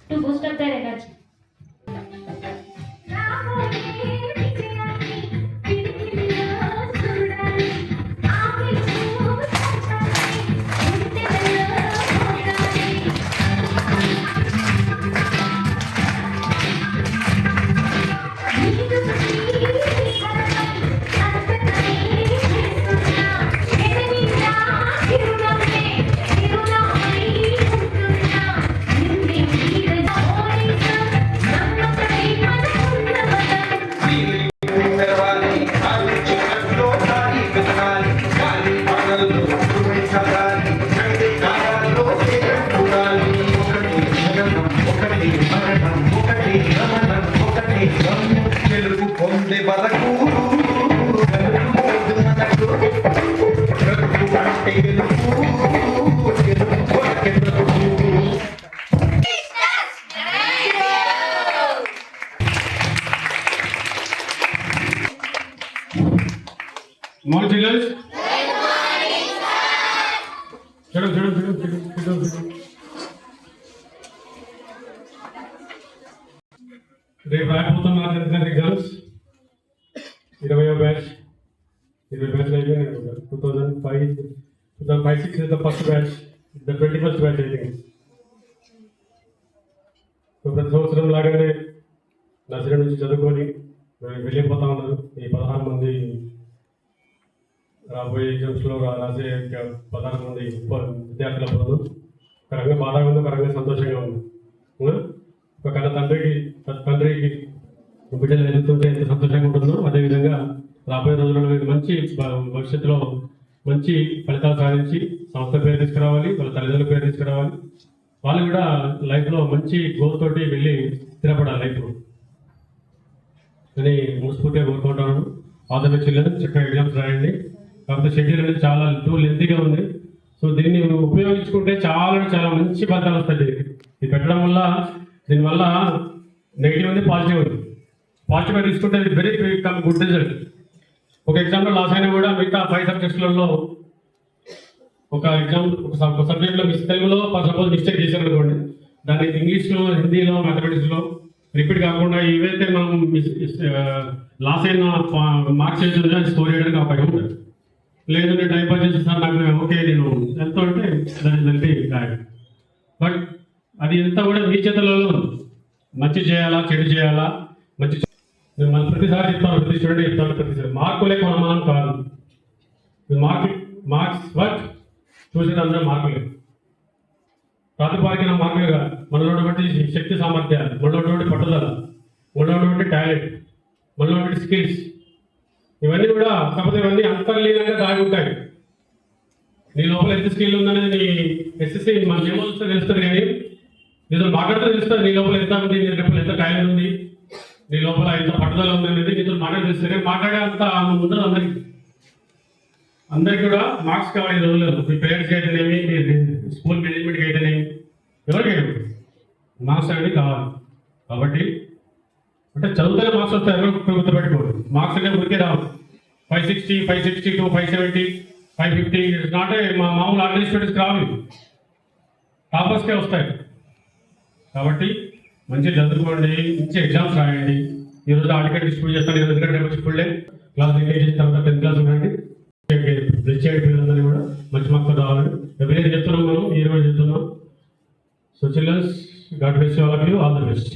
to boost up their energy. Morning, children. Sit down. రేపు రాకపోతున్నారు exams 20వ batch అయిపోయింది 2005-6 is the first batch, the 21st batch I think. So ప్రతి సంవత్సరం లాగానే nursery నుంచి చదువుకొని వెళ్ళిపోతా ఉన్నారు ఈ 16 మంది. రాబోయే ఎగ్జామ్స్లో రాసే 16 మంది విద్యార్థుల బదులు ఒక రకంగా బాధగా ఉంది, ఒక రకంగా సంతోషంగా ఉంది. ఒక కళ తండ్రికి బిడ్డలు ఎదుగుతుంటే ఎంత సంతోషంగా ఉంటుందో అదేవిధంగా రాబోయే రోజుల్లో మంచి భవిష్యత్తులో మంచి ఫలితాలు సాధించి సంస్థ పేరు తీసుకురావాలి, వాళ్ళ తల్లిదండ్రుల పేరు తీసుకురావాలి, వాళ్ళు కూడా లైఫ్లో మంచి గోల్ తోటి వెళ్ళి స్థిరపడాలి లైఫ్ అని మనస్ఫూర్తిగా కోరుకుంటున్నాను. ఆల్ ది బెస్ట్ చిల్డ్రన్, చక్కగా ఎగ్జామ్స్ రాయండి. కాకపోతే షెడ్యూల్ అనేది చాలా లెంతీగా ఉంది. సో దీన్ని ఉపయోగించుకుంటే చాలా మంచి ఫలితాలు వస్తాయి. ఇది పెట్టడం వల్ల దీనివల్ల నెగిటివ్ ఉంది, పాజిటివ్ ఉంది. పాజిటివ్గా తీసుకుంటే అది వెరీ గుడ్ రిజల్ట్. ఒక ఎగ్జామ్లో లాస్ అయినా కూడా మిగతా 5 సబ్జెక్ట్స్లలో ఒక సబ్జెక్ట్లో తెలుగులో సపోజ్ మిస్టేక్ చేశారు అనుకోండి, దాన్ని ఇంగ్లీష్లో, హిందీలో, మ్యాథమెటిక్స్లో రిపీట్ కాకుండా ఏవైతే మనం లాస్ అయిన మార్క్స్ చేస్తుందో స్కోర్ చేయడానికి అవకాశం ఉంటుంది. లేదు నేను టైం పాస్ చేసి సార్ నాకు ఓకే నేను ఎంత అంటే దాన్ని వెళ్తే బట్ అది ఎంత కూడా మీ చేతులలో మంచి చేయాలా చెడు చేయాలా మంచి మనం ప్రతిసారి చెప్తాను, ప్రతి స్టూడెంట్ చెప్తాను, ప్రతిసారి మార్కులే కొనమానం కాదు. మార్క్స్ వర్క్ చూసేది అందరూ మార్కులే ప్రాతిపాదికన మార్కులు కాదు. మనలో ఉన్నటువంటి శక్తి సామర్థ్యాలు, మనలో ఉన్నటువంటి పట్టుదల, మనలో ఉన్నటువంటి టాలెంట్, మనలో ఉన్నటువంటి స్కిల్స్ ఇవన్నీ కూడా కాకపోతే ఇవన్నీ అంతర్లీనంగా దాగి ఉంటాయి. నీ లోపల ఎంత స్కిల్ ఉందనేది నీ ఎస్ఎస్సి మన ఏమో తెలుస్తుంది, కానీ నీతో మాట్లాడితే తెలుస్తుంది నీ లోపల ఎంత ఉంది, నీ లోపల ఎంత టాలెంట్ ఉంది, నీ లోపల ఎంత పట్టుదల ఉంది అనేది నీతో మాట్లాడితే మాట్లాడే అంత ఉండదు. అందరికి కూడా మార్క్స్ కావాలి ఈ రోజుల్లో. మీ పేరెంట్స్కి అయితేనేమి, మీ స్కూల్ మేనేజ్మెంట్కి అయితేనేమి, ఎవరికైనా మార్క్స్ అనేది కావాలి. కాబట్టి అంటే చదువుతూనే మార్క్స్ వస్తాయి, ఎవరు గుర్తుపెట్టుకోరు. మార్క్స్ అంటే ఊరికే రావు. 560, 562, 570, 550 నాటే మామూలు ఆర్డినరీ స్టూడెంట్స్కి రావు, టాపర్స్కే వస్తాయి. కాబట్టి మంచిగా చదువుకోండి, మంచి ఎగ్జామ్స్ రాయండి. ఈరోజు ఆర్టికల్ డిస్ట్రిబ్యూట్ చేస్తాను, ఎందుకంటే రేపు ఫుల్ డే క్లాస్ ఎంగేజ్ చేసిన తర్వాత 10th క్లాస్ ఉండండి. బ్లెస్ చేయండి పిల్లలందరినీ కూడా మంచి మార్క్స్ రావాలని ఎవ్రీడే చెప్తున్నాం, మనం ఈ రోజు చెప్తున్నాం. So childrens, God bless you all of you, all the best.